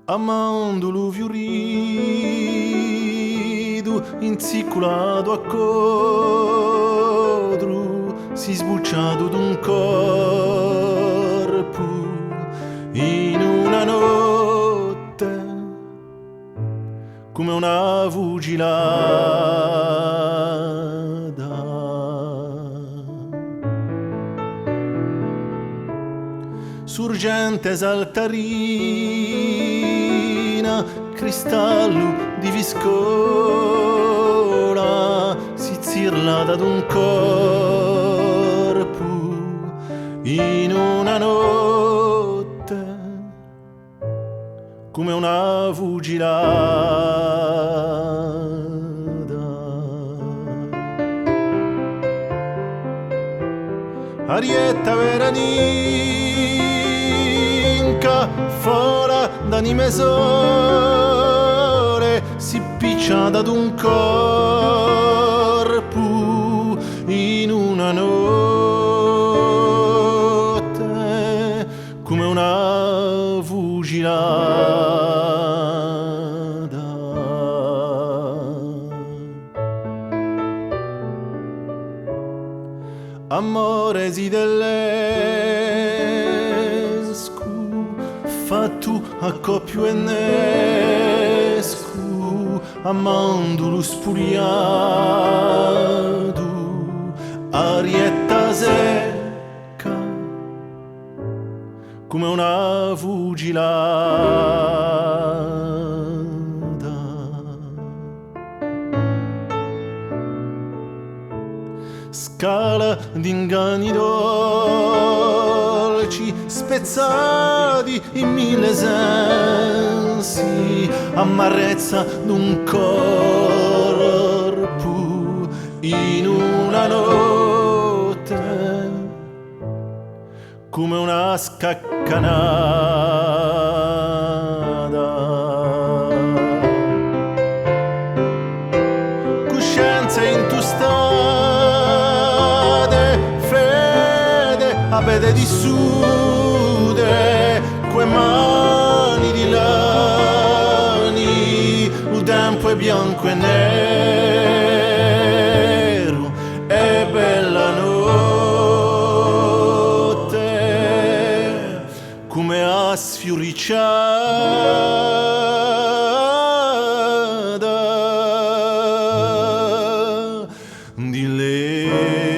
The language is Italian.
Amandolo fiorido, inzicolato a codro, si sbucciato d'un corpo in una notte, come una fucilata. Surgente saltarina, cristallo di viscola, si zirlata d'un corpo in una notte, come una fucilata. Arietta veraninca, fora d'anime sole, si piccia d'un corpo in una notte, come una fucilata. Amore si dell'escu, fatto a coppio ennescu, amandolo spuriato, arietta secca, come una fucilata. Scala d'inganni dolci, spezzati in mille sensi, amarezza d'un corpo in una notte, come una scaccanata. Coscienze intustate, fede, abete di sude, quei mani di lani, un tempo è bianco e nero, e bella notte, come a sfioricciata di lei.